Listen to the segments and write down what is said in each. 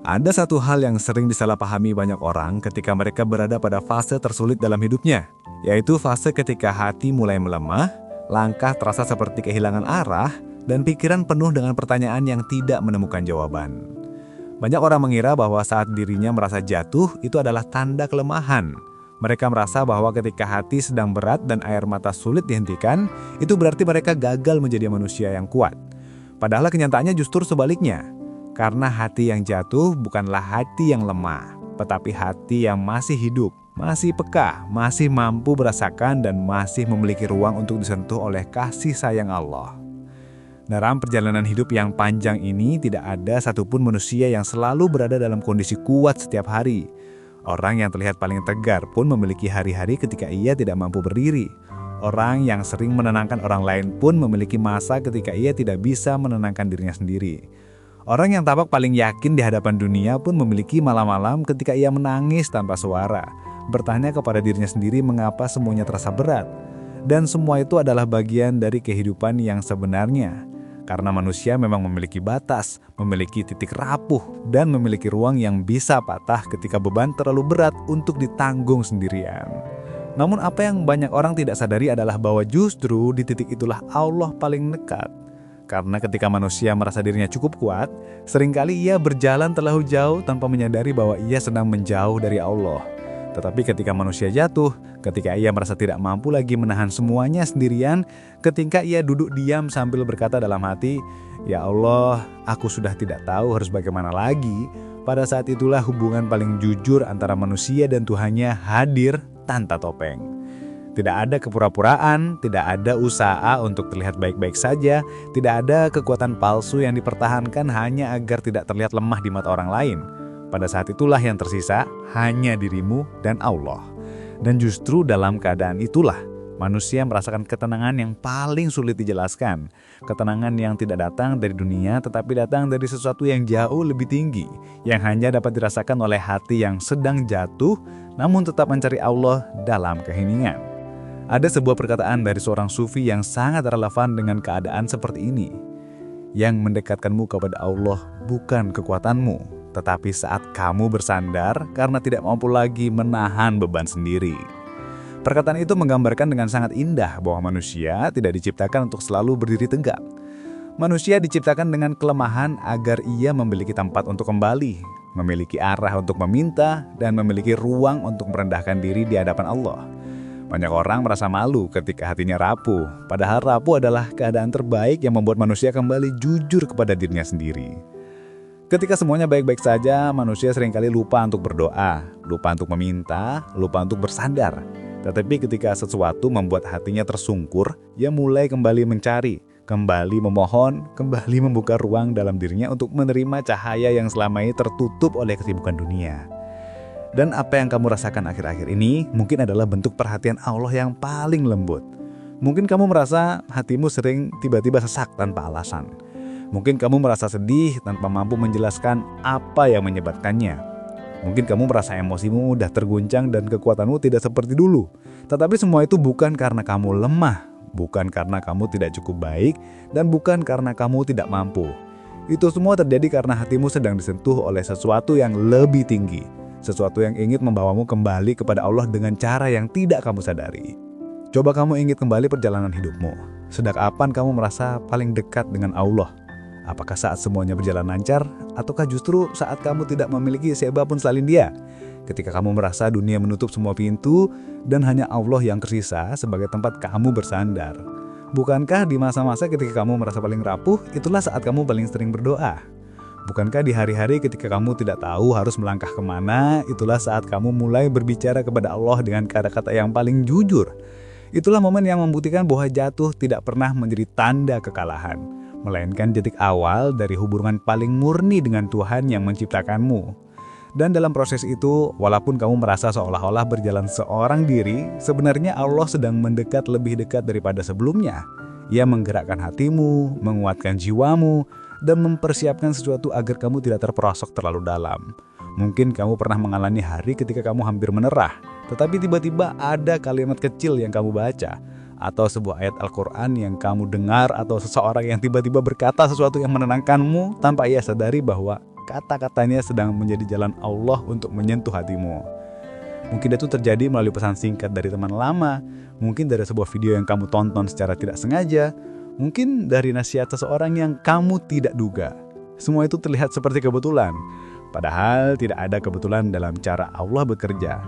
Ada satu hal yang sering disalahpahami banyak orang ketika mereka berada pada fase tersulit dalam hidupnya, yaitu fase ketika hati mulai melemah, langkah terasa seperti kehilangan arah, dan pikiran penuh dengan pertanyaan yang tidak menemukan jawaban. Banyak orang mengira bahwa saat dirinya merasa jatuh itu adalah tanda kelemahan. Mereka merasa bahwa ketika hati sedang berat dan air mata sulit dihentikan, itu berarti mereka gagal menjadi manusia yang kuat. Padahal kenyataannya justru sebaliknya. Karena hati yang jatuh bukanlah hati yang lemah, tetapi hati yang masih hidup, masih peka, masih mampu merasakan dan masih memiliki ruang untuk disentuh oleh kasih sayang Allah. Dalam perjalanan hidup yang panjang ini tidak ada satupun manusia yang selalu berada dalam kondisi kuat setiap hari. Orang yang terlihat paling tegar pun memiliki hari-hari ketika ia tidak mampu berdiri. Orang yang sering menenangkan orang lain pun memiliki masa ketika ia tidak bisa menenangkan dirinya sendiri. Orang yang tampak paling yakin di hadapan dunia pun memiliki malam-malam ketika ia menangis tanpa suara, bertanya kepada dirinya sendiri mengapa semuanya terasa berat. Dan semua itu adalah bagian dari kehidupan yang sebenarnya. Karena manusia memang memiliki batas, memiliki titik rapuh, dan memiliki ruang yang bisa patah ketika beban terlalu berat untuk ditanggung sendirian. Namun apa yang banyak orang tidak sadari adalah bahwa justru di titik itulah Allah paling dekat. Karena ketika manusia merasa dirinya cukup kuat, seringkali ia berjalan terlalu jauh tanpa menyadari bahwa ia sedang menjauh dari Allah. Tetapi ketika manusia jatuh, ketika ia merasa tidak mampu lagi menahan semuanya sendirian, ketika ia duduk diam sambil berkata dalam hati, "Ya Allah, aku sudah tidak tahu harus bagaimana lagi." Pada saat itulah hubungan paling jujur antara manusia dan Tuhannya hadir tanpa topeng. Tidak ada kepura-puraan, tidak ada usaha untuk terlihat baik-baik saja, tidak ada kekuatan palsu yang dipertahankan hanya agar tidak terlihat lemah di mata orang lain. Pada saat itulah yang tersisa hanya dirimu dan Allah. Dan justru dalam keadaan itulah manusia merasakan ketenangan yang paling sulit dijelaskan. Ketenangan yang tidak datang dari dunia tetapi datang dari sesuatu yang jauh lebih tinggi, yang hanya dapat dirasakan oleh hati yang sedang jatuh namun tetap mencari Allah dalam keheningan. Ada sebuah perkataan dari seorang sufi yang sangat relevan dengan keadaan seperti ini. Yang mendekatkanmu kepada Allah bukan kekuatanmu, tetapi saat kamu bersandar karena tidak mampu lagi menahan beban sendiri. Perkataan itu menggambarkan dengan sangat indah bahwa manusia tidak diciptakan untuk selalu berdiri tegak. Manusia diciptakan dengan kelemahan agar ia memiliki tempat untuk kembali, memiliki arah untuk meminta, dan memiliki ruang untuk merendahkan diri di hadapan Allah. Banyak orang merasa malu ketika hatinya rapuh, padahal rapuh adalah keadaan terbaik yang membuat manusia kembali jujur kepada dirinya sendiri. Ketika semuanya baik-baik saja, manusia seringkali lupa untuk berdoa, lupa untuk meminta, lupa untuk bersandar. Tetapi ketika sesuatu membuat hatinya tersungkur, ia mulai kembali mencari, kembali memohon, kembali membuka ruang dalam dirinya untuk menerima cahaya yang selama ini tertutup oleh kesibukan dunia. Dan apa yang kamu rasakan akhir-akhir ini mungkin adalah bentuk perhatian Allah yang paling lembut. Mungkin kamu merasa hatimu sering tiba-tiba sesak tanpa alasan. Mungkin kamu merasa sedih tanpa mampu menjelaskan apa yang menyebabkannya. Mungkin kamu merasa emosimu mudah terguncang dan kekuatanmu tidak seperti dulu. Tetapi semua itu bukan karena kamu lemah, bukan karena kamu tidak cukup baik, dan bukan karena kamu tidak mampu. Itu semua terjadi karena hatimu sedang disentuh oleh sesuatu yang lebih tinggi. Sesuatu yang ingin membawamu kembali kepada Allah dengan cara yang tidak kamu sadari. Coba kamu ingat kembali perjalanan hidupmu. Sejak kapan kamu merasa paling dekat dengan Allah? Apakah saat semuanya berjalan lancar? Ataukah justru saat kamu tidak memiliki siapapun selain Dia? Ketika kamu merasa dunia menutup semua pintu dan hanya Allah yang tersisa sebagai tempat kamu bersandar. Bukankah di masa-masa ketika kamu merasa paling rapuh, itulah saat kamu paling sering berdoa? Bukankah di hari-hari ketika kamu tidak tahu harus melangkah kemana, itulah saat kamu mulai berbicara kepada Allah dengan kata-kata yang paling jujur? Itulah momen yang membuktikan bahwa jatuh tidak pernah menjadi tanda kekalahan, melainkan titik awal dari hubungan paling murni dengan Tuhan yang menciptakanmu. Dan dalam proses itu, walaupun kamu merasa seolah-olah berjalan seorang diri, sebenarnya Allah sedang mendekat lebih dekat daripada sebelumnya. Ia menggerakkan hatimu, menguatkan jiwamu, dan mempersiapkan sesuatu agar kamu tidak terperosok terlalu dalam. Mungkin kamu pernah mengalami hari ketika kamu hampir menerah, tetapi tiba-tiba ada kalimat kecil yang kamu baca, atau sebuah ayat Al-Quran yang kamu dengar, atau seseorang yang tiba-tiba berkata sesuatu yang menenangkanmu tanpa ia sadari bahwa kata-katanya sedang menjadi jalan Allah untuk menyentuh hatimu. Mungkin itu terjadi melalui pesan singkat dari teman lama, mungkin dari sebuah video yang kamu tonton secara tidak sengaja, mungkin dari nasihat seseorang yang kamu tidak duga. Semua itu terlihat seperti kebetulan, padahal tidak ada kebetulan dalam cara Allah bekerja.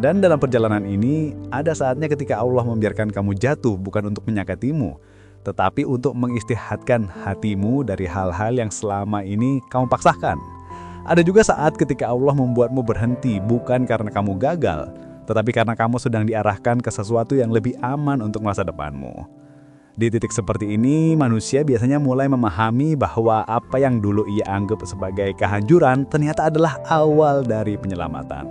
Dan dalam perjalanan ini, ada saatnya ketika Allah membiarkan kamu jatuh bukan untuk menyakitimu, tetapi untuk mengistirahatkan hatimu dari hal-hal yang selama ini kamu paksakan. Ada juga saat ketika Allah membuatmu berhenti bukan karena kamu gagal, tetapi karena kamu sedang diarahkan ke sesuatu yang lebih aman untuk masa depanmu. Di titik seperti ini, manusia biasanya mulai memahami bahwa apa yang dulu ia anggap sebagai kehancuran ternyata adalah awal dari penyelamatan.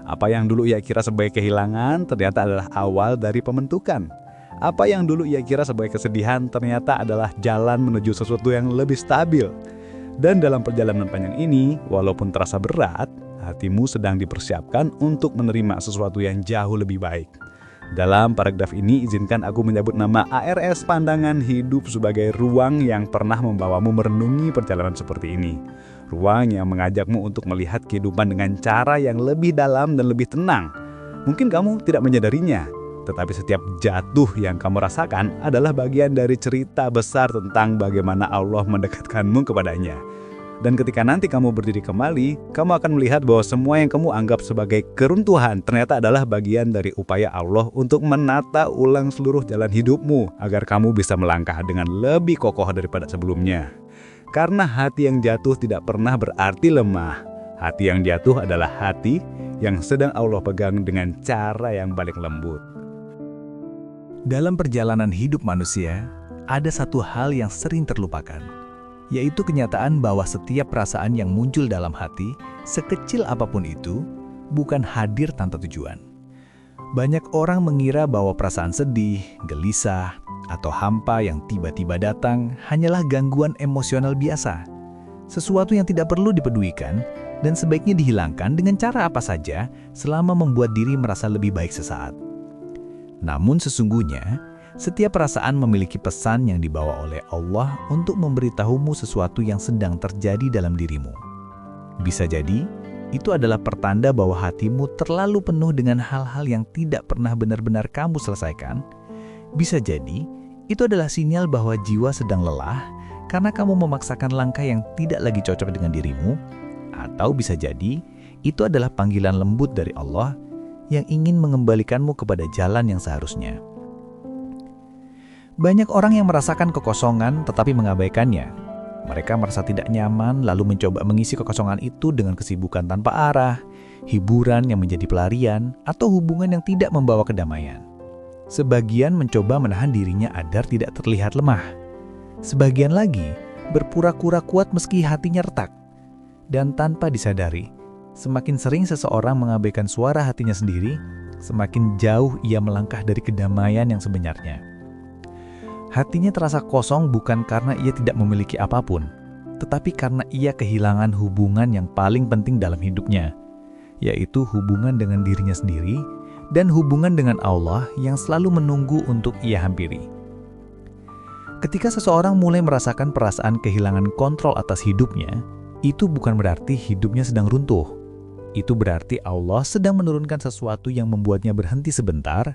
Apa yang dulu ia kira sebagai kehilangan ternyata adalah awal dari pembentukan. Apa yang dulu ia kira sebagai kesedihan ternyata adalah jalan menuju sesuatu yang lebih stabil. Dan dalam perjalanan panjang ini, walaupun terasa berat, hatimu sedang dipersiapkan untuk menerima sesuatu yang jauh lebih baik. Dalam paragraf ini, izinkan aku menyebut nama ARS Pandangan Hidup sebagai ruang yang pernah membawamu merenungi perjalanan seperti ini. Ruang yang mengajakmu untuk melihat kehidupan dengan cara yang lebih dalam dan lebih tenang. Mungkin kamu tidak menyadarinya, tetapi setiap jatuh yang kamu rasakan adalah bagian dari cerita besar tentang bagaimana Allah mendekatkanmu kepadanya. Dan ketika nanti kamu berdiri kembali, kamu akan melihat bahwa semua yang kamu anggap sebagai keruntuhan ternyata adalah bagian dari upaya Allah untuk menata ulang seluruh jalan hidupmu agar kamu bisa melangkah dengan lebih kokoh daripada sebelumnya. Karena hati yang jatuh tidak pernah berarti lemah. Hati yang jatuh adalah hati yang sedang Allah pegang dengan cara yang paling lembut. Dalam perjalanan hidup manusia, ada satu hal yang sering terlupakan, yaitu kenyataan bahwa setiap perasaan yang muncul dalam hati, sekecil apapun itu, bukan hadir tanpa tujuan. Banyak orang mengira bahwa perasaan sedih, gelisah, atau hampa yang tiba-tiba datang hanyalah gangguan emosional biasa, sesuatu yang tidak perlu dipedulikan dan sebaiknya dihilangkan dengan cara apa saja selama membuat diri merasa lebih baik sesaat. Namun sesungguhnya, setiap perasaan memiliki pesan yang dibawa oleh Allah untuk memberitahumu sesuatu yang sedang terjadi dalam dirimu. Bisa jadi, itu adalah pertanda bahwa hatimu terlalu penuh dengan hal-hal yang tidak pernah benar-benar kamu selesaikan. Bisa jadi, itu adalah sinyal bahwa jiwa sedang lelah karena kamu memaksakan langkah yang tidak lagi cocok dengan dirimu. Atau bisa jadi, itu adalah panggilan lembut dari Allah yang ingin mengembalikanmu kepada jalan yang seharusnya. Banyak orang yang merasakan kekosongan tetapi mengabaikannya. Mereka merasa tidak nyaman lalu mencoba mengisi kekosongan itu dengan kesibukan tanpa arah, hiburan yang menjadi pelarian, atau hubungan yang tidak membawa kedamaian. Sebagian mencoba menahan dirinya agar tidak terlihat lemah. Sebagian lagi berpura-pura kuat meski hatinya retak. Dan tanpa disadari, semakin sering seseorang mengabaikan suara hatinya sendiri, semakin jauh ia melangkah dari kedamaian yang sebenarnya. Hatinya terasa kosong bukan karena ia tidak memiliki apapun, tetapi karena ia kehilangan hubungan yang paling penting dalam hidupnya, yaitu hubungan dengan dirinya sendiri dan hubungan dengan Allah yang selalu menunggu untuk ia hampiri. Ketika seseorang mulai merasakan perasaan kehilangan kontrol atas hidupnya, itu bukan berarti hidupnya sedang runtuh. Itu berarti Allah sedang menurunkan sesuatu yang membuatnya berhenti sebentar,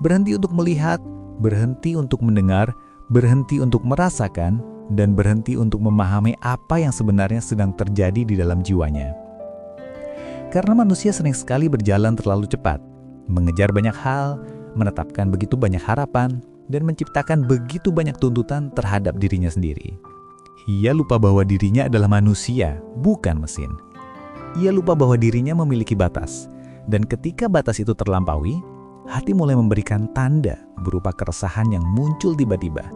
berhenti untuk melihat, berhenti untuk mendengar, berhenti untuk merasakan, dan berhenti untuk memahami apa yang sebenarnya sedang terjadi di dalam jiwanya. Karena manusia sering sekali berjalan terlalu cepat, mengejar banyak hal, menetapkan begitu banyak harapan, dan menciptakan begitu banyak tuntutan terhadap dirinya sendiri. Ia lupa bahwa dirinya adalah manusia, bukan mesin. Ia lupa bahwa dirinya memiliki batas, dan ketika batas itu terlampaui, hati mulai memberikan tanda berupa keresahan yang muncul tiba-tiba,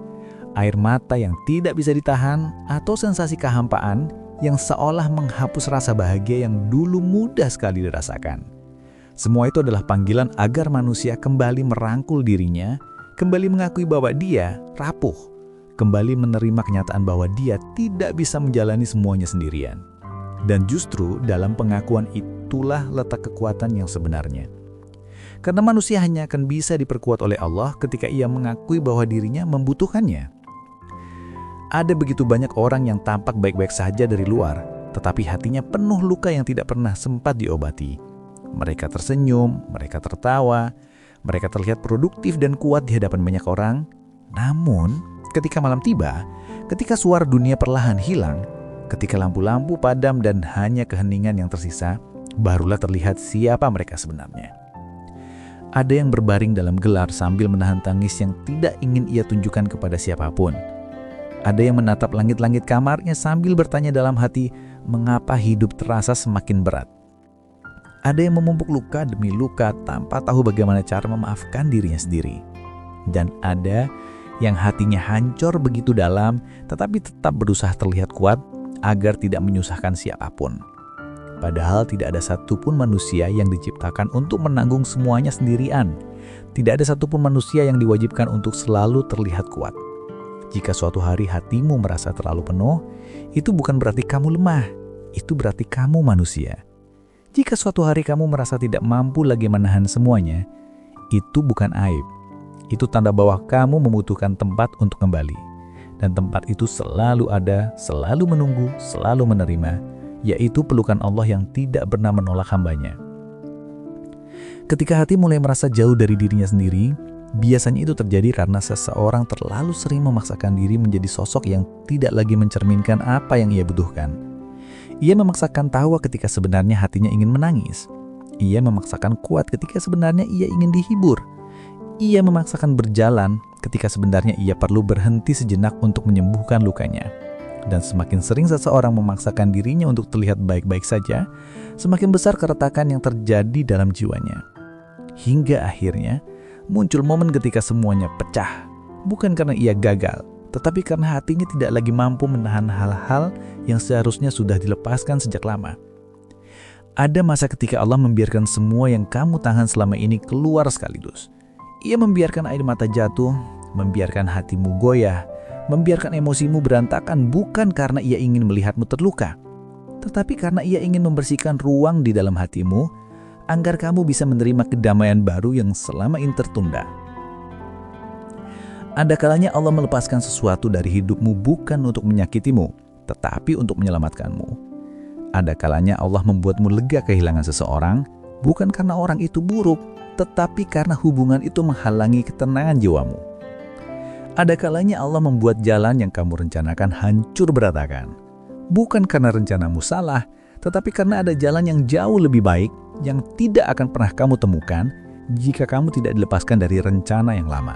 air mata yang tidak bisa ditahan, atau sensasi kehampaan yang seolah menghapus rasa bahagia yang dulu mudah sekali dirasakan. Semua itu adalah panggilan agar manusia kembali merangkul dirinya, kembali mengakui bahwa dia rapuh, kembali menerima kenyataan bahwa dia tidak bisa menjalani semuanya sendirian. Dan justru dalam pengakuan itulah letak kekuatan yang sebenarnya. Karena manusia hanya akan bisa diperkuat oleh Allah ketika ia mengakui bahwa dirinya membutuhkannya. Ada begitu banyak orang yang tampak baik-baik saja dari luar, tetapi hatinya penuh luka yang tidak pernah sempat diobati. Mereka tersenyum, mereka tertawa, mereka terlihat produktif dan kuat di hadapan banyak orang. Namun, ketika malam tiba, ketika suara dunia perlahan hilang, ketika lampu-lampu padam dan hanya keheningan yang tersisa, barulah terlihat siapa mereka sebenarnya. Ada yang berbaring dalam gelar sambil menahan tangis yang tidak ingin ia tunjukkan kepada siapapun. Ada yang menatap langit-langit kamarnya sambil bertanya dalam hati, mengapa hidup terasa semakin berat. Ada yang memumpuk luka demi luka tanpa tahu bagaimana cara memaafkan dirinya sendiri. Dan ada yang hatinya hancur begitu dalam, tetapi tetap berusaha terlihat kuat agar tidak menyusahkan siapapun. Padahal tidak ada satupun manusia yang diciptakan untuk menanggung semuanya sendirian. Tidak ada satupun manusia yang diwajibkan untuk selalu terlihat kuat. Jika suatu hari hatimu merasa terlalu penuh, itu bukan berarti kamu lemah, itu berarti kamu manusia. Jika suatu hari kamu merasa tidak mampu lagi menahan semuanya, itu bukan aib. Itu tanda bahwa kamu membutuhkan tempat untuk kembali. Dan tempat itu selalu ada, selalu menunggu, selalu menerima, yaitu pelukan Allah yang tidak pernah menolak hambanya. Ketika hati mulai merasa jauh dari dirinya sendiri, biasanya itu terjadi karena seseorang terlalu sering memaksakan diri menjadi sosok yang tidak lagi mencerminkan apa yang ia butuhkan. Ia memaksakan tawa ketika sebenarnya hatinya ingin menangis. Ia memaksakan kuat ketika sebenarnya ia ingin dihibur. Ia memaksakan berjalan ketika sebenarnya ia perlu berhenti sejenak untuk menyembuhkan lukanya. Dan semakin sering seseorang memaksakan dirinya untuk terlihat baik-baik saja, semakin besar keretakan yang terjadi dalam jiwanya. Hingga akhirnya muncul momen ketika semuanya pecah. Bukan karena ia gagal, tetapi karena hatinya tidak lagi mampu menahan hal-hal yang seharusnya sudah dilepaskan sejak lama. Ada masa ketika Allah membiarkan semua yang kamu tahan selama ini keluar sekaligus. Ia membiarkan air mata jatuh, membiarkan hatimu goyah, membiarkan emosimu berantakan bukan karena ia ingin melihatmu terluka, tetapi karena ia ingin membersihkan ruang di dalam hatimu agar kamu bisa menerima kedamaian baru yang selama ini tertunda. Ada kalanya Allah melepaskan sesuatu dari hidupmu bukan untuk menyakitimu, tetapi untuk menyelamatkanmu. Ada kalanya Allah membuatmu lega kehilangan seseorang, bukan karena orang itu buruk, tetapi karena hubungan itu menghalangi ketenangan jiwamu. Ada kalanya Allah membuat jalan yang kamu rencanakan hancur berantakan. Bukan karena rencanamu salah, tetapi karena ada jalan yang jauh lebih baik yang tidak akan pernah kamu temukan jika kamu tidak dilepaskan dari rencana yang lama.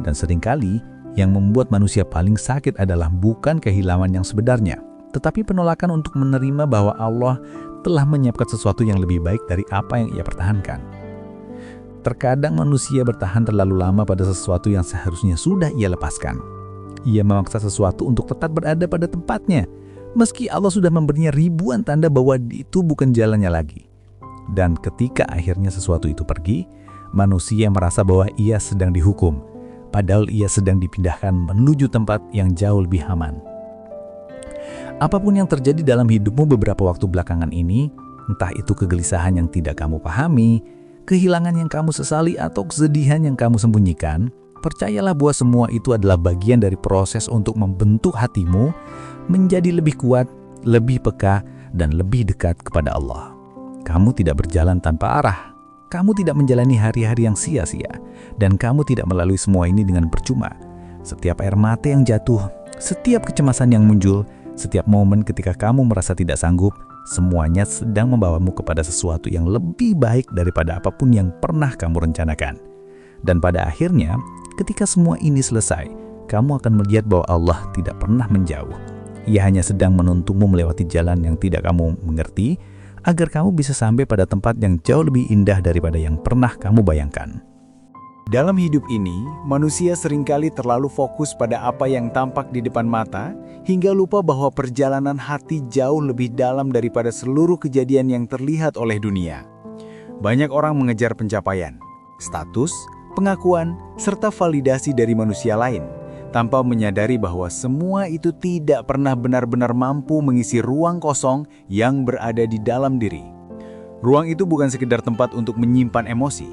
Dan seringkali yang membuat manusia paling sakit adalah bukan kehilangan yang sebenarnya, tetapi penolakan untuk menerima bahwa Allah telah menyiapkan sesuatu yang lebih baik dari apa yang ia pertahankan. Terkadang manusia bertahan terlalu lama pada sesuatu yang seharusnya sudah ia lepaskan. Ia memaksa sesuatu untuk tetap berada pada tempatnya, meski Allah sudah memberinya ribuan tanda bahwa itu bukan jalannya lagi. Dan ketika akhirnya sesuatu itu pergi, manusia merasa bahwa ia sedang dihukum, padahal ia sedang dipindahkan menuju tempat yang jauh lebih aman. Apapun yang terjadi dalam hidupmu beberapa waktu belakangan ini, entah itu kegelisahan yang tidak kamu pahami, kehilangan yang kamu sesali atau kesedihan yang kamu sembunyikan, percayalah bahwa semua itu adalah bagian dari proses untuk membentuk hatimu menjadi lebih kuat, lebih peka, dan lebih dekat kepada Allah. Kamu tidak berjalan tanpa arah, kamu tidak menjalani hari-hari yang sia-sia, dan kamu tidak melalui semua ini dengan percuma. Setiap air mata yang jatuh, setiap kecemasan yang muncul, setiap momen ketika kamu merasa tidak sanggup, semuanya sedang membawamu kepada sesuatu yang lebih baik daripada apapun yang pernah kamu rencanakan. Dan pada akhirnya, ketika semua ini selesai, kamu akan melihat bahwa Allah tidak pernah menjauh. Ia hanya sedang menuntunmu melewati jalan yang tidak kamu mengerti, agar kamu bisa sampai pada tempat yang jauh lebih indah daripada yang pernah kamu bayangkan. Dalam hidup ini, manusia seringkali terlalu fokus pada apa yang tampak di depan mata, hingga lupa bahwa perjalanan hati jauh lebih dalam daripada seluruh kejadian yang terlihat oleh dunia. Banyak orang mengejar pencapaian, status, pengakuan, serta validasi dari manusia lain, tanpa menyadari bahwa semua itu tidak pernah benar-benar mampu mengisi ruang kosong yang berada di dalam diri. Ruang itu bukan sekedar tempat untuk menyimpan emosi,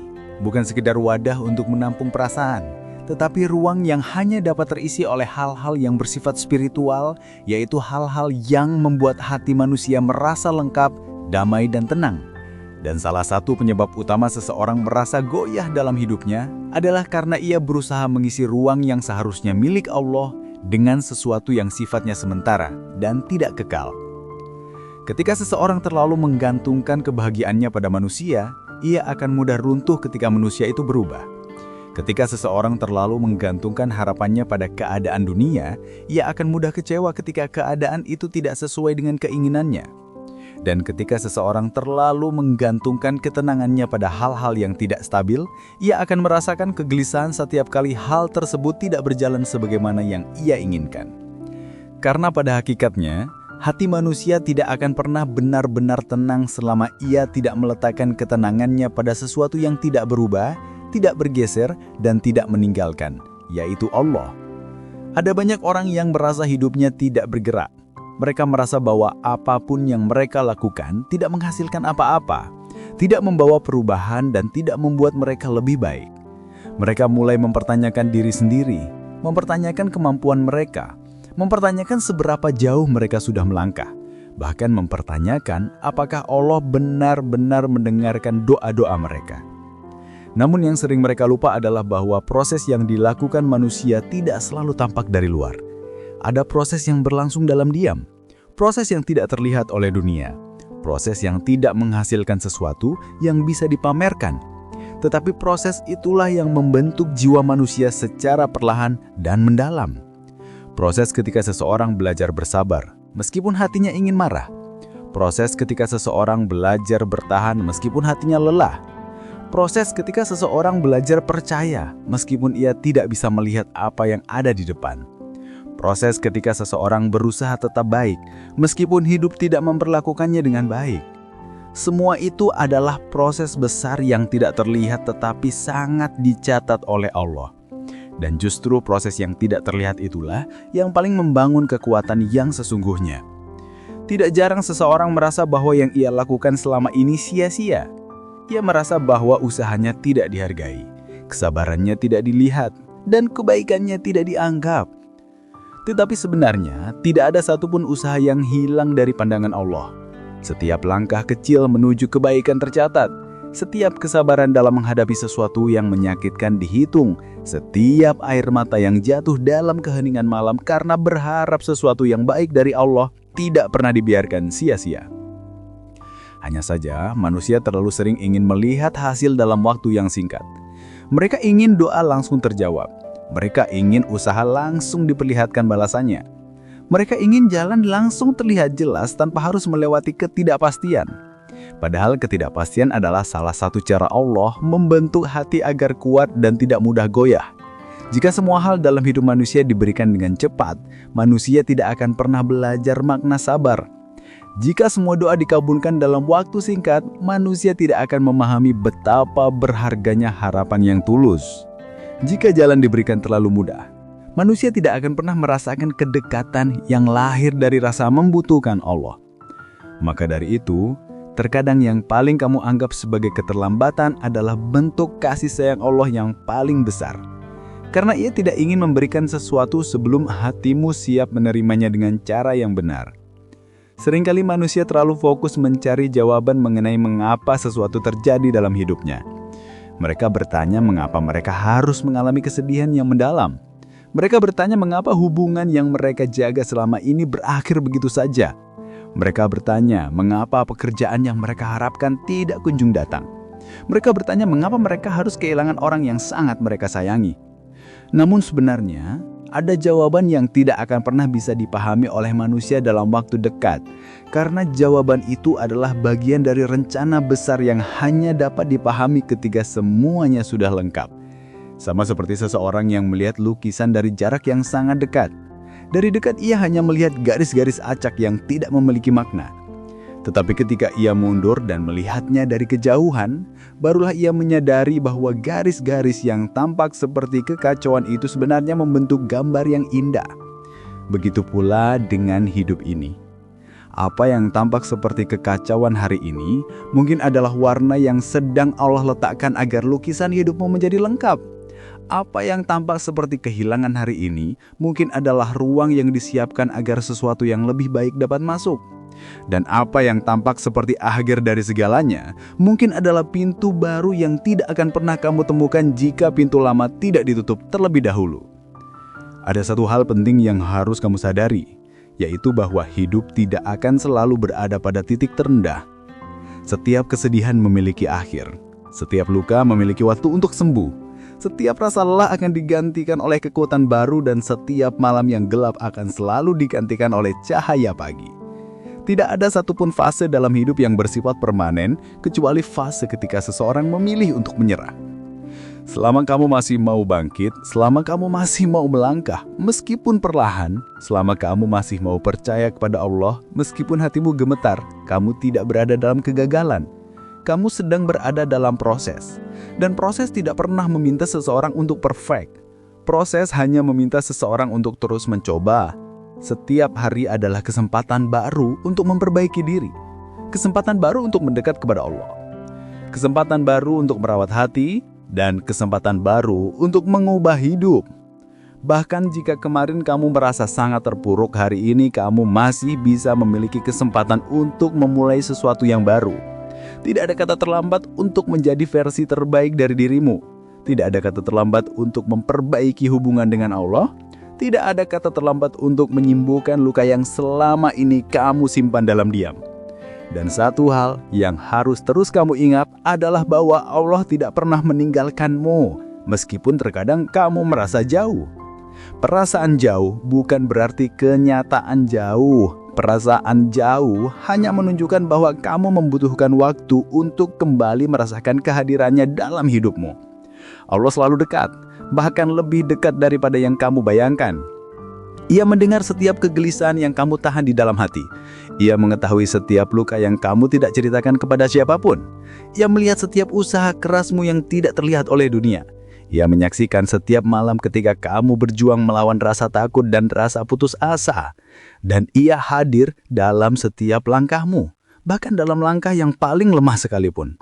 bukan sekedar wadah untuk menampung perasaan, tetapi ruang yang hanya dapat terisi oleh hal-hal yang bersifat spiritual, yaitu hal-hal yang membuat hati manusia merasa lengkap, damai, dan tenang. Dan salah satu penyebab utama seseorang merasa goyah dalam hidupnya adalah karena ia berusaha mengisi ruang yang seharusnya milik Allah dengan sesuatu yang sifatnya sementara dan tidak kekal. Ketika seseorang terlalu menggantungkan kebahagiaannya pada manusia, ia akan mudah runtuh ketika manusia itu berubah. Ketika seseorang terlalu menggantungkan harapannya pada keadaan dunia, ia akan mudah kecewa ketika keadaan itu tidak sesuai dengan keinginannya. Dan ketika seseorang terlalu menggantungkan ketenangannya pada hal-hal yang tidak stabil, ia akan merasakan kegelisahan setiap kali hal tersebut tidak berjalan sebagaimana yang ia inginkan. Karena pada hakikatnya, hati manusia tidak akan pernah benar-benar tenang selama ia tidak meletakkan ketenangannya pada sesuatu yang tidak berubah, tidak bergeser, dan tidak meninggalkan, yaitu Allah. Ada banyak orang yang merasa hidupnya tidak bergerak. Mereka merasa bahwa apapun yang mereka lakukan tidak menghasilkan apa-apa, tidak membawa perubahan, dan tidak membuat mereka lebih baik. Mereka mulai mempertanyakan diri sendiri, mempertanyakan kemampuan mereka, mempertanyakan seberapa jauh mereka sudah melangkah, bahkan mempertanyakan apakah Allah benar-benar mendengarkan doa-doa mereka. Namun yang sering mereka lupa adalah bahwa proses yang dilakukan manusia tidak selalu tampak dari luar. Ada proses yang berlangsung dalam diam, proses yang tidak terlihat oleh dunia, proses yang tidak menghasilkan sesuatu yang bisa dipamerkan. Tetapi proses itulah yang membentuk jiwa manusia secara perlahan dan mendalam. Proses ketika seseorang belajar bersabar, meskipun hatinya ingin marah. Proses ketika seseorang belajar bertahan meskipun hatinya lelah. Proses ketika seseorang belajar percaya meskipun ia tidak bisa melihat apa yang ada di depan. Proses ketika seseorang berusaha tetap baik meskipun hidup tidak memperlakukannya dengan baik. Semua itu adalah proses besar yang tidak terlihat tetapi sangat dicatat oleh Allah. Dan justru proses yang tidak terlihat itulah yang paling membangun kekuatan yang sesungguhnya. Tidak jarang seseorang merasa bahwa yang ia lakukan selama ini sia-sia. Ia merasa bahwa usahanya tidak dihargai, kesabarannya tidak dilihat, dan kebaikannya tidak dianggap. Tetapi sebenarnya tidak ada satupun usaha yang hilang dari pandangan Allah. Setiap langkah kecil menuju kebaikan tercatat. Setiap kesabaran dalam menghadapi sesuatu yang menyakitkan dihitung. Setiap air mata yang jatuh dalam keheningan malam karena berharap sesuatu yang baik dari Allah tidak pernah dibiarkan sia-sia. Hanya saja manusia terlalu sering ingin melihat hasil dalam waktu yang singkat. Mereka ingin doa langsung terjawab. Mereka ingin usaha langsung diperlihatkan balasannya. Mereka ingin jalan langsung terlihat jelas tanpa harus melewati ketidakpastian. Padahal ketidakpastian adalah salah satu cara Allah membentuk hati agar kuat dan tidak mudah goyah. Jika semua hal dalam hidup manusia diberikan dengan cepat, manusia tidak akan pernah belajar makna sabar. Jika semua doa dikabulkan dalam waktu singkat, manusia tidak akan memahami betapa berharganya harapan yang tulus. Jika jalan diberikan terlalu mudah, manusia tidak akan pernah merasakan kedekatan yang lahir dari rasa membutuhkan Allah. Maka dari itu, terkadang yang paling kamu anggap sebagai keterlambatan adalah bentuk kasih sayang Allah yang paling besar. Karena Ia tidak ingin memberikan sesuatu sebelum hatimu siap menerimanya dengan cara yang benar. Seringkali manusia terlalu fokus mencari jawaban mengenai mengapa sesuatu terjadi dalam hidupnya. Mereka bertanya mengapa mereka harus mengalami kesedihan yang mendalam. Mereka bertanya mengapa hubungan yang mereka jaga selama ini berakhir begitu saja. Mereka bertanya mengapa pekerjaan yang mereka harapkan tidak kunjung datang. Mereka bertanya mengapa mereka harus kehilangan orang yang sangat mereka sayangi. Namun sebenarnya, ada jawaban yang tidak akan pernah bisa dipahami oleh manusia dalam waktu dekat. Karena jawaban itu adalah bagian dari rencana besar yang hanya dapat dipahami ketika semuanya sudah lengkap. Sama seperti seseorang yang melihat lukisan dari jarak yang sangat dekat. Dari dekat ia hanya melihat garis-garis acak yang tidak memiliki makna. Tetapi ketika ia mundur dan melihatnya dari kejauhan, barulah ia menyadari bahwa garis-garis yang tampak seperti kekacauan itu sebenarnya membentuk gambar yang indah. Begitu pula dengan hidup ini. Apa yang tampak seperti kekacauan hari ini mungkin adalah warna yang sedang Allah letakkan agar lukisan hidupmu menjadi lengkap. Apa yang tampak seperti kehilangan hari ini mungkin adalah ruang yang disiapkan agar sesuatu yang lebih baik dapat masuk. Dan apa yang tampak seperti akhir dari segalanya mungkin adalah pintu baru yang tidak akan pernah kamu temukan jika pintu lama tidak ditutup terlebih dahulu. Ada satu hal penting yang harus kamu sadari, yaitu bahwa hidup tidak akan selalu berada pada titik terendah. Setiap kesedihan memiliki akhir, setiap luka memiliki waktu untuk sembuh. Setiap rasa lelah akan digantikan oleh kekuatan baru dan setiap malam yang gelap akan selalu digantikan oleh cahaya pagi. Tidak ada satupun fase dalam hidup yang bersifat permanen kecuali fase ketika seseorang memilih untuk menyerah. Selama kamu masih mau bangkit, selama kamu masih mau melangkah, meskipun perlahan, selama kamu masih mau percaya kepada Allah, meskipun hatimu gemetar, kamu tidak berada dalam kegagalan. Kamu sedang berada dalam proses. Dan proses tidak pernah meminta seseorang untuk perfect. Proses hanya meminta seseorang untuk terus mencoba. Setiap hari adalah kesempatan baru untuk memperbaiki diri. Kesempatan baru untuk mendekat kepada Allah. Kesempatan baru untuk merawat hati, dan kesempatan baru untuk mengubah hidup. Bahkan jika kemarin kamu merasa sangat terpuruk, hari ini kamu masih bisa memiliki kesempatan untuk memulai sesuatu yang baru. Tidak ada kata terlambat untuk menjadi versi terbaik dari dirimu. Tidak ada kata terlambat untuk memperbaiki hubungan dengan Allah. Tidak ada kata terlambat untuk menyembuhkan luka yang selama ini kamu simpan dalam diam. Dan satu hal yang harus terus kamu ingat adalah bahwa Allah tidak pernah meninggalkanmu, meskipun terkadang kamu merasa jauh. Perasaan jauh bukan berarti kenyataan jauh. Perasaan jauh hanya menunjukkan bahwa kamu membutuhkan waktu untuk kembali merasakan kehadirannya dalam hidupmu. Allah selalu dekat, bahkan lebih dekat daripada yang kamu bayangkan. Ia mendengar setiap kegelisahan yang kamu tahan di dalam hati. Ia mengetahui setiap luka yang kamu tidak ceritakan kepada siapapun. Ia melihat setiap usaha kerasmu yang tidak terlihat oleh dunia. Ia menyaksikan setiap malam ketika kamu berjuang melawan rasa takut dan rasa putus asa. Dan ia hadir dalam setiap langkahmu, bahkan dalam langkah yang paling lemah sekalipun.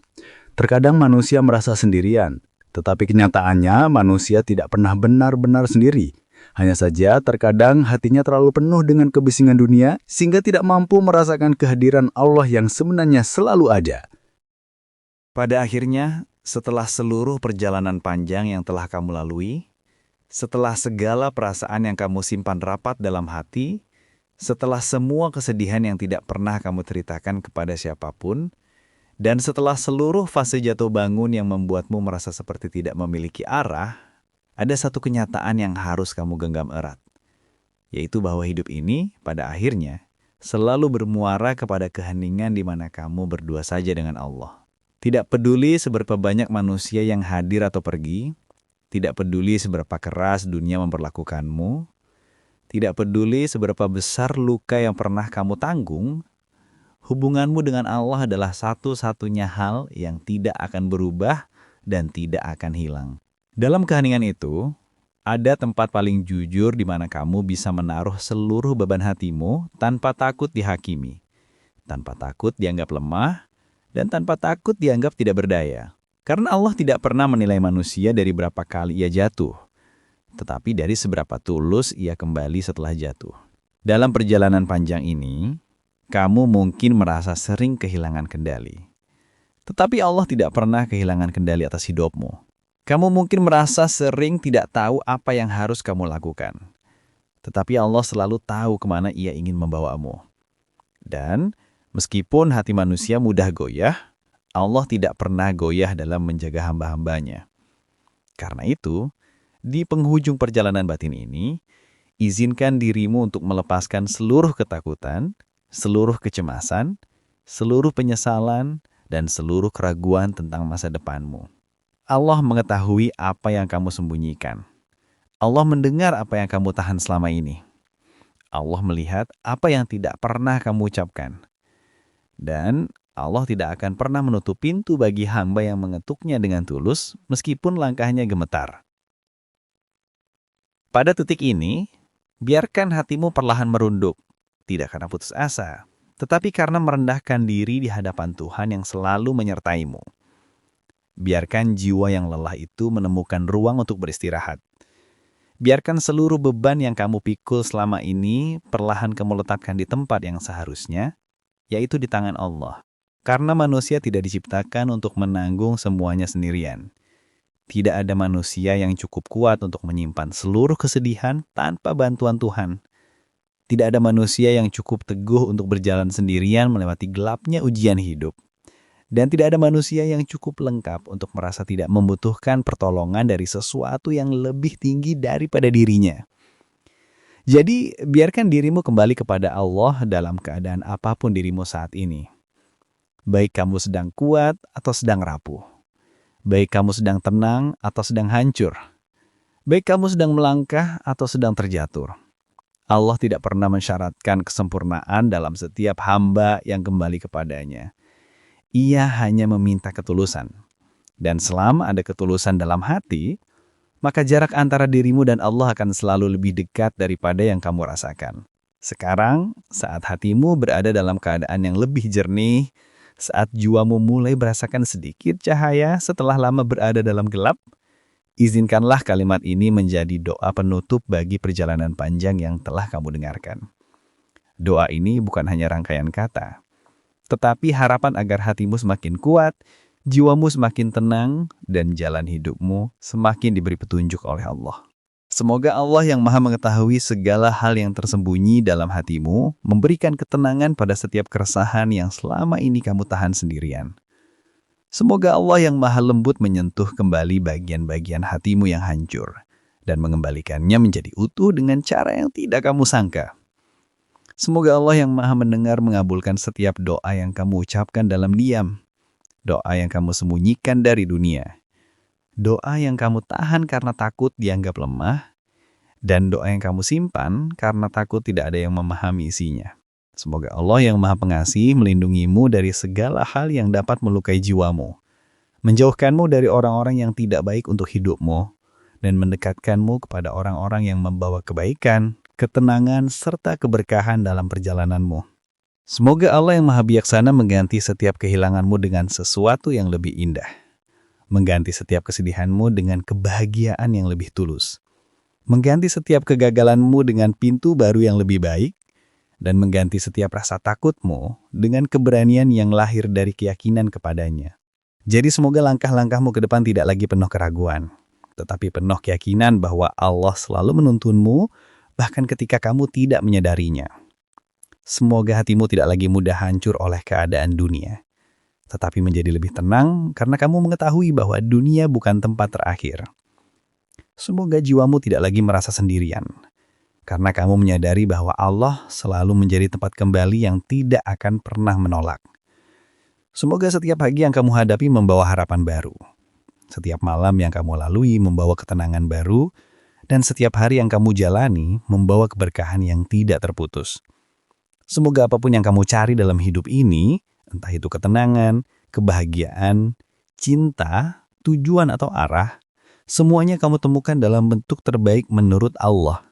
Terkadang manusia merasa sendirian, tetapi kenyataannya manusia tidak pernah benar-benar sendiri. Hanya saja terkadang hatinya terlalu penuh dengan kebisingan dunia sehingga tidak mampu merasakan kehadiran Allah yang sebenarnya selalu ada. Pada akhirnya, setelah seluruh perjalanan panjang yang telah kamu lalui, setelah segala perasaan yang kamu simpan rapat dalam hati, setelah semua kesedihan yang tidak pernah kamu ceritakan kepada siapapun, dan setelah seluruh fase jatuh bangun yang membuatmu merasa seperti tidak memiliki arah, ada satu kenyataan yang harus kamu genggam erat, yaitu bahwa hidup ini, pada akhirnya, selalu bermuara kepada keheningan di mana kamu berdua saja dengan Allah. Tidak peduli seberapa banyak manusia yang hadir atau pergi, tidak peduli seberapa keras dunia memperlakukanmu, tidak peduli seberapa besar luka yang pernah kamu tanggung, hubunganmu dengan Allah adalah satu-satunya hal yang tidak akan berubah dan tidak akan hilang. Dalam keheningan itu, ada tempat paling jujur di mana kamu bisa menaruh seluruh beban hatimu tanpa takut dihakimi, tanpa takut dianggap lemah, dan tanpa takut dianggap tidak berdaya. Karena Allah tidak pernah menilai manusia dari berapa kali ia jatuh, tetapi dari seberapa tulus ia kembali setelah jatuh. Dalam perjalanan panjang ini, kamu mungkin merasa sering kehilangan kendali. Tetapi Allah tidak pernah kehilangan kendali atas hidupmu. Kamu mungkin merasa sering tidak tahu apa yang harus kamu lakukan. Tetapi Allah selalu tahu kemana ia ingin membawamu. Dan meskipun hati manusia mudah goyah, Allah tidak pernah goyah dalam menjaga hamba-hambanya. Karena itu, di penghujung perjalanan batin ini, izinkan dirimu untuk melepaskan seluruh ketakutan, seluruh kecemasan, seluruh penyesalan, dan seluruh keraguan tentang masa depanmu. Allah mengetahui apa yang kamu sembunyikan. Allah mendengar apa yang kamu tahan selama ini. Allah melihat apa yang tidak pernah kamu ucapkan. Dan Allah tidak akan pernah menutup pintu bagi hamba yang mengetuknya dengan tulus, meskipun langkahnya gemetar. Pada titik ini, biarkan hatimu perlahan merunduk, tidak karena putus asa, tetapi karena merendahkan diri di hadapan Tuhan yang selalu menyertaimu. Biarkan jiwa yang lelah itu menemukan ruang untuk beristirahat. Biarkan seluruh beban yang kamu pikul selama ini perlahan kamu letakkan di tempat yang seharusnya, yaitu di tangan Allah. Karena manusia tidak diciptakan untuk menanggung semuanya sendirian. Tidak ada manusia yang cukup kuat untuk menyimpan seluruh kesedihan tanpa bantuan Tuhan. Tidak ada manusia yang cukup teguh untuk berjalan sendirian melewati gelapnya ujian hidup. Dan tidak ada manusia yang cukup lengkap untuk merasa tidak membutuhkan pertolongan dari sesuatu yang lebih tinggi daripada dirinya. Jadi, biarkan dirimu kembali kepada Allah dalam keadaan apapun dirimu saat ini. Baik kamu sedang kuat atau sedang rapuh. Baik kamu sedang tenang atau sedang hancur. Baik kamu sedang melangkah atau sedang terjatuh. Allah tidak pernah mensyaratkan kesempurnaan dalam setiap hamba yang kembali kepadanya. Ia hanya meminta ketulusan. Dan selama ada ketulusan dalam hati, maka jarak antara dirimu dan Allah akan selalu lebih dekat daripada yang kamu rasakan. Sekarang, saat hatimu berada dalam keadaan yang lebih jernih, saat jiwamu mulai merasakan sedikit cahaya setelah lama berada dalam gelap, izinkanlah kalimat ini menjadi doa penutup bagi perjalanan panjang yang telah kamu dengarkan. Doa ini bukan hanya rangkaian kata, tetapi harapan agar hatimu semakin kuat, jiwamu semakin tenang, dan jalan hidupmu semakin diberi petunjuk oleh Allah. Semoga Allah yang Maha Mengetahui segala hal yang tersembunyi dalam hatimu memberikan ketenangan pada setiap keresahan yang selama ini kamu tahan sendirian. Semoga Allah yang Maha Lembut menyentuh kembali bagian-bagian hatimu yang hancur dan mengembalikannya menjadi utuh dengan cara yang tidak kamu sangka. Semoga Allah yang Maha Mendengar mengabulkan setiap doa yang kamu ucapkan dalam diam, doa yang kamu sembunyikan dari dunia, doa yang kamu tahan karena takut dianggap lemah, dan doa yang kamu simpan karena takut tidak ada yang memahami isinya. Semoga Allah yang Maha Pengasih melindungimu dari segala hal yang dapat melukai jiwamu, menjauhkanmu dari orang-orang yang tidak baik untuk hidupmu, dan mendekatkanmu kepada orang-orang yang membawa kebaikan, ketenangan, serta keberkahan dalam perjalananmu. Semoga Allah yang Maha Bijaksana mengganti setiap kehilanganmu dengan sesuatu yang lebih indah. Mengganti setiap kesedihanmu dengan kebahagiaan yang lebih tulus. Mengganti setiap kegagalanmu dengan pintu baru yang lebih baik. Dan mengganti setiap rasa takutmu dengan keberanian yang lahir dari keyakinan kepadanya. Jadi semoga langkah-langkahmu ke depan tidak lagi penuh keraguan, tetapi penuh keyakinan bahwa Allah selalu menuntunmu, bahkan ketika kamu tidak menyadarinya. Semoga hatimu tidak lagi mudah hancur oleh keadaan dunia, tetapi menjadi lebih tenang karena kamu mengetahui bahwa dunia bukan tempat terakhir. Semoga jiwamu tidak lagi merasa sendirian, karena kamu menyadari bahwa Allah selalu menjadi tempat kembali yang tidak akan pernah menolak. Semoga setiap pagi yang kamu hadapi membawa harapan baru. Setiap malam yang kamu lalui membawa ketenangan baru, dan setiap hari yang kamu jalani membawa keberkahan yang tidak terputus. Semoga apapun yang kamu cari dalam hidup ini, entah itu ketenangan, kebahagiaan, cinta, tujuan atau arah, semuanya kamu temukan dalam bentuk terbaik menurut Allah.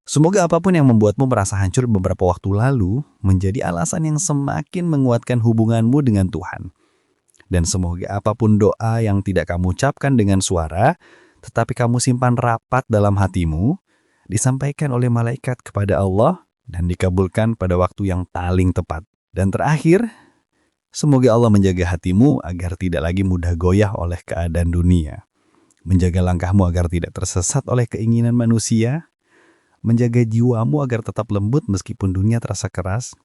Semoga apapun yang membuatmu merasa hancur beberapa waktu lalu menjadi alasan yang semakin menguatkan hubunganmu dengan Tuhan. Dan semoga apapun doa yang tidak kamu ucapkan dengan suara, tetapi kamu simpan rapat dalam hatimu, disampaikan oleh malaikat kepada Allah dan dikabulkan pada waktu yang paling tepat. Dan terakhir, semoga Allah menjaga hatimu agar tidak lagi mudah goyah oleh keadaan dunia, menjaga langkahmu agar tidak tersesat oleh keinginan manusia, menjaga jiwamu agar tetap lembut meskipun dunia terasa keras,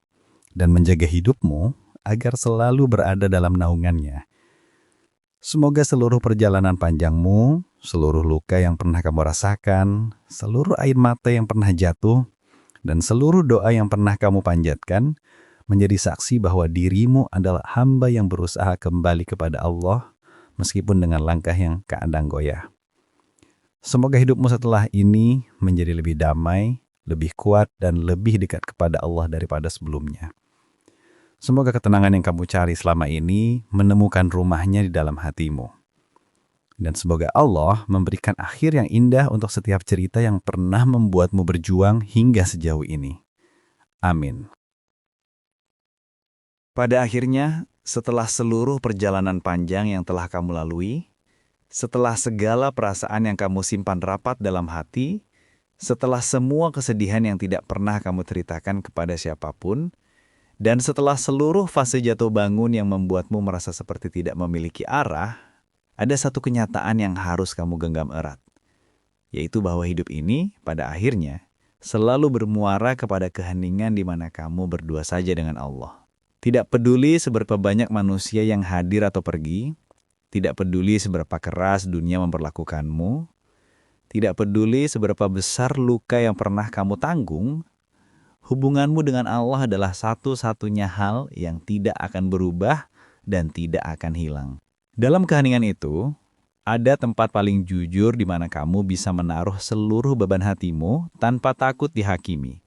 dan menjaga hidupmu agar selalu berada dalam naungannya. Semoga seluruh perjalanan panjangmu, seluruh luka yang pernah kamu rasakan, seluruh air mata yang pernah jatuh, dan seluruh doa yang pernah kamu panjatkan, menjadi saksi bahwa dirimu adalah hamba yang berusaha kembali kepada Allah, meskipun dengan langkah yang kadang goyah. Semoga hidupmu setelah ini menjadi lebih damai, lebih kuat, dan lebih dekat kepada Allah daripada sebelumnya. Semoga ketenangan yang kamu cari selama ini menemukan rumahnya di dalam hatimu. Dan semoga Allah memberikan akhir yang indah untuk setiap cerita yang pernah membuatmu berjuang hingga sejauh ini. Amin. Pada akhirnya, Setelah seluruh perjalanan panjang yang telah kamu lalui, setelah segala perasaan yang kamu simpan rapat dalam hati, setelah semua kesedihan yang tidak pernah kamu ceritakan kepada siapapun, dan setelah seluruh fase jatuh bangun yang membuatmu merasa seperti tidak memiliki arah, ada satu kenyataan yang harus kamu genggam erat, yaitu bahwa hidup ini, pada akhirnya, selalu bermuara kepada keheningan di mana kamu berdua saja dengan Allah. Tidak peduli seberapa banyak manusia yang hadir atau pergi, tidak peduli seberapa keras dunia memperlakukanmu, tidak peduli seberapa besar luka yang pernah kamu tanggung, hubunganmu dengan Allah adalah satu-satunya hal yang tidak akan berubah dan tidak akan hilang. Dalam keheningan itu, ada tempat paling jujur di mana kamu bisa menaruh seluruh beban hatimu tanpa takut dihakimi,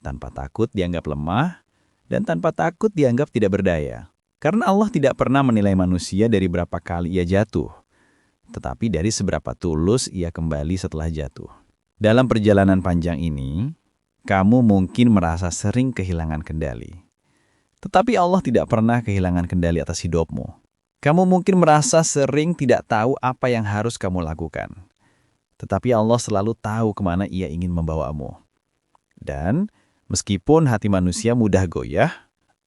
tanpa takut dianggap lemah, dan tanpa takut dianggap tidak berdaya. Karena Allah tidak pernah menilai manusia dari berapa kali ia jatuh, tetapi dari seberapa tulus ia kembali setelah jatuh. Dalam perjalanan panjang ini, kamu mungkin merasa sering kehilangan kendali. Tetapi Allah tidak pernah kehilangan kendali atas hidupmu. Kamu mungkin merasa sering tidak tahu apa yang harus kamu lakukan. Tetapi Allah selalu tahu kemana ia ingin membawamu. Dan meskipun hati manusia mudah goyah,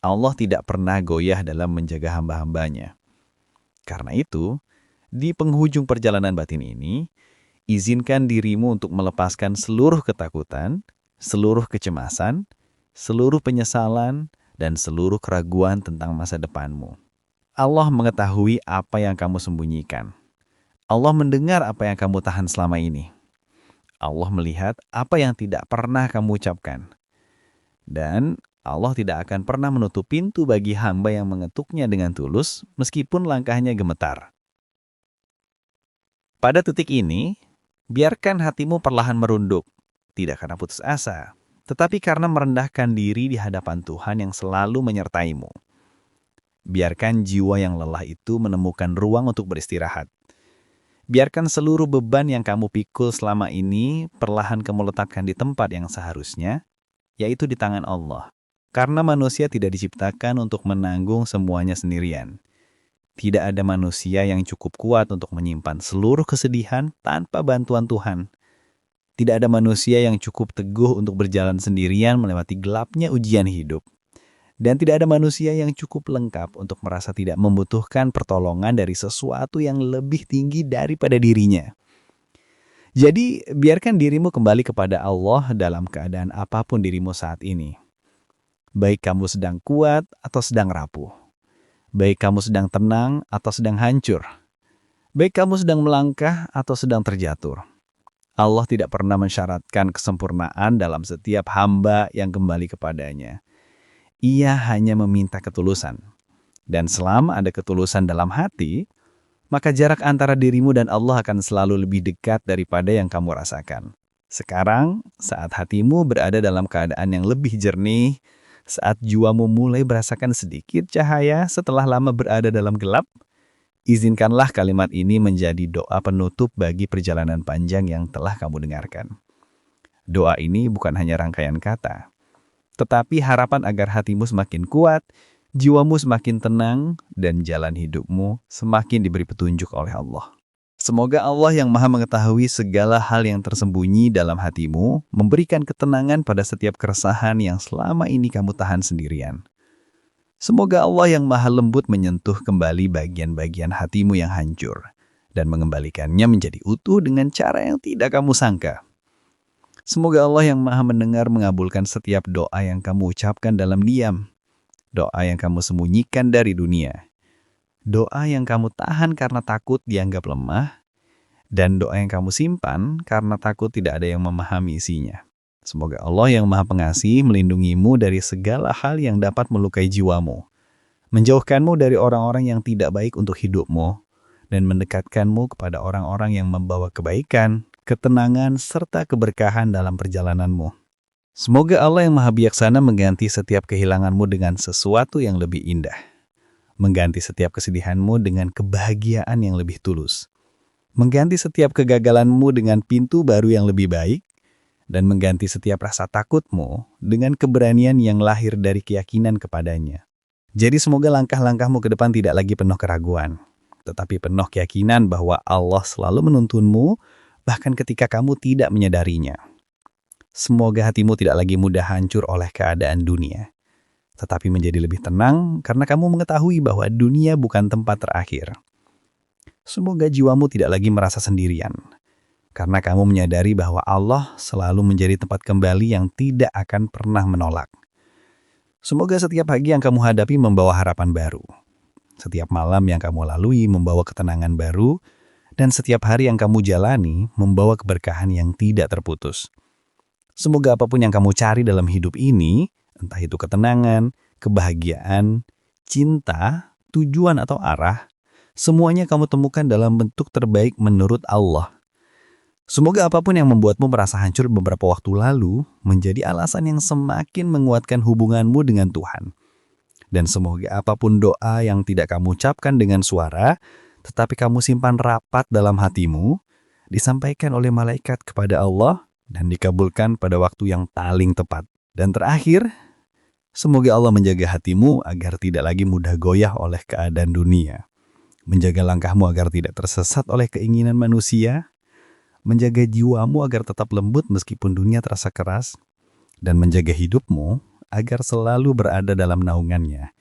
Allah tidak pernah goyah dalam menjaga hamba-hambanya. Karena itu, di penghujung perjalanan batin ini, izinkan dirimu untuk melepaskan seluruh ketakutan, seluruh kecemasan, seluruh penyesalan, dan seluruh keraguan tentang masa depanmu. Allah mengetahui apa yang kamu sembunyikan. Allah mendengar apa yang kamu tahan selama ini. Allah melihat apa yang tidak pernah kamu ucapkan. Dan Allah tidak akan pernah menutup pintu bagi hamba yang mengetuknya dengan tulus, meskipun langkahnya gemetar. Pada titik ini, biarkan hatimu perlahan merunduk, tidak karena putus asa, tetapi karena merendahkan diri di hadapan Tuhan yang selalu menyertaimu. Biarkan jiwa yang lelah itu menemukan ruang untuk beristirahat. Biarkan seluruh beban yang kamu pikul selama ini perlahan kamu letakkan di tempat yang seharusnya, yaitu di tangan Allah. Karena manusia tidak diciptakan untuk menanggung semuanya sendirian. Tidak ada manusia yang cukup kuat untuk menyimpan seluruh kesedihan tanpa bantuan Tuhan. Tidak ada manusia yang cukup teguh untuk berjalan sendirian melewati gelapnya ujian hidup. Dan tidak ada manusia yang cukup lengkap untuk merasa tidak membutuhkan pertolongan dari sesuatu yang lebih tinggi daripada dirinya. Jadi, biarkan dirimu kembali kepada Allah dalam keadaan apapun dirimu saat ini. Baik kamu sedang kuat atau sedang rapuh. Baik kamu sedang tenang atau sedang hancur. Baik kamu sedang melangkah atau sedang terjatuh. Allah tidak pernah mensyaratkan kesempurnaan dalam setiap hamba yang kembali kepadanya. Ia hanya meminta ketulusan. Dan selama ada ketulusan dalam hati, maka jarak antara dirimu dan Allah akan selalu lebih dekat daripada yang kamu rasakan. Sekarang, saat hatimu berada dalam keadaan yang lebih jernih, saat jiwamu mulai merasakan sedikit cahaya setelah lama berada dalam gelap, izinkanlah kalimat ini menjadi doa penutup bagi perjalanan panjang yang telah kamu dengarkan. Doa ini bukan hanya rangkaian kata, tetapi harapan agar hatimu semakin kuat, jiwamu semakin tenang, dan jalan hidupmu semakin diberi petunjuk oleh Allah. Semoga Allah yang Maha Mengetahui segala hal yang tersembunyi dalam hatimu memberikan ketenangan pada setiap keresahan yang selama ini kamu tahan sendirian. Semoga Allah yang Maha Lembut menyentuh kembali bagian-bagian hatimu yang hancur dan mengembalikannya menjadi utuh dengan cara yang tidak kamu sangka. Semoga Allah yang Maha Mendengar mengabulkan setiap doa yang kamu ucapkan dalam diam, doa yang kamu sembunyikan dari dunia, doa yang kamu tahan karena takut dianggap lemah, dan doa yang kamu simpan karena takut tidak ada yang memahami isinya. Semoga Allah yang Maha Pengasih melindungimu dari segala hal yang dapat melukai jiwamu, menjauhkanmu dari orang-orang yang tidak baik untuk hidupmu, dan mendekatkanmu kepada orang-orang yang membawa kebaikan, ketenangan, serta keberkahan dalam perjalananmu. Semoga Allah yang Maha Bijaksana mengganti setiap kehilanganmu dengan sesuatu yang lebih indah. Mengganti setiap kesedihanmu dengan kebahagiaan yang lebih tulus. Mengganti setiap kegagalanmu dengan pintu baru yang lebih baik. Dan mengganti setiap rasa takutmu dengan keberanian yang lahir dari keyakinan kepadanya. Jadi semoga langkah-langkahmu ke depan tidak lagi penuh keraguan, tetapi penuh keyakinan bahwa Allah selalu menuntunmu, bahkan ketika kamu tidak menyadarinya. Semoga hatimu tidak lagi mudah hancur oleh keadaan dunia, tetapi menjadi lebih tenang karena kamu mengetahui bahwa dunia bukan tempat terakhir. Semoga jiwamu tidak lagi merasa sendirian, karena kamu menyadari bahwa Allah selalu menjadi tempat kembali yang tidak akan pernah menolak. Semoga setiap pagi yang kamu hadapi membawa harapan baru. Setiap malam yang kamu lalui membawa ketenangan baru, dan setiap hari yang kamu jalani membawa keberkahan yang tidak terputus. Semoga apapun yang kamu cari dalam hidup ini, entah itu ketenangan, kebahagiaan, cinta, tujuan atau arah, semuanya kamu temukan dalam bentuk terbaik menurut Allah. Semoga apapun yang membuatmu merasa hancur beberapa waktu lalu menjadi alasan yang semakin menguatkan hubunganmu dengan Tuhan. Dan semoga apapun doa yang tidak kamu ucapkan dengan suara, tetapi kamu simpan rapat dalam hatimu, disampaikan oleh malaikat kepada Allah dan dikabulkan pada waktu yang paling tepat. Dan terakhir, semoga Allah menjaga hatimu agar tidak lagi mudah goyah oleh keadaan dunia. Menjaga langkahmu agar tidak tersesat oleh keinginan manusia, menjaga jiwamu agar tetap lembut meskipun dunia terasa keras, dan menjaga hidupmu agar selalu berada dalam naungannya.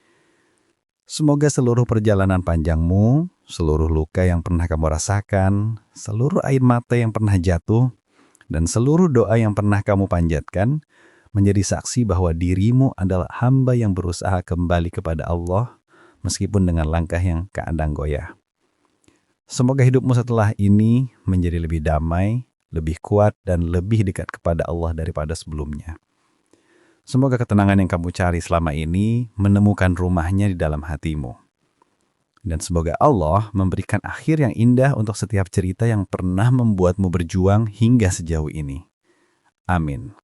Semoga seluruh perjalanan panjangmu, seluruh luka yang pernah kamu rasakan, seluruh air mata yang pernah jatuh, dan seluruh doa yang pernah kamu panjatkan menjadi saksi bahwa dirimu adalah hamba yang berusaha kembali kepada Allah meskipun dengan langkah yang kadang goyah. Semoga hidupmu setelah ini menjadi lebih damai, lebih kuat, dan lebih dekat kepada Allah daripada sebelumnya. Semoga ketenangan yang kamu cari selama ini menemukan rumahnya di dalam hatimu. Dan semoga Allah memberikan akhir yang indah untuk setiap cerita yang pernah membuatmu berjuang hingga sejauh ini. Amin.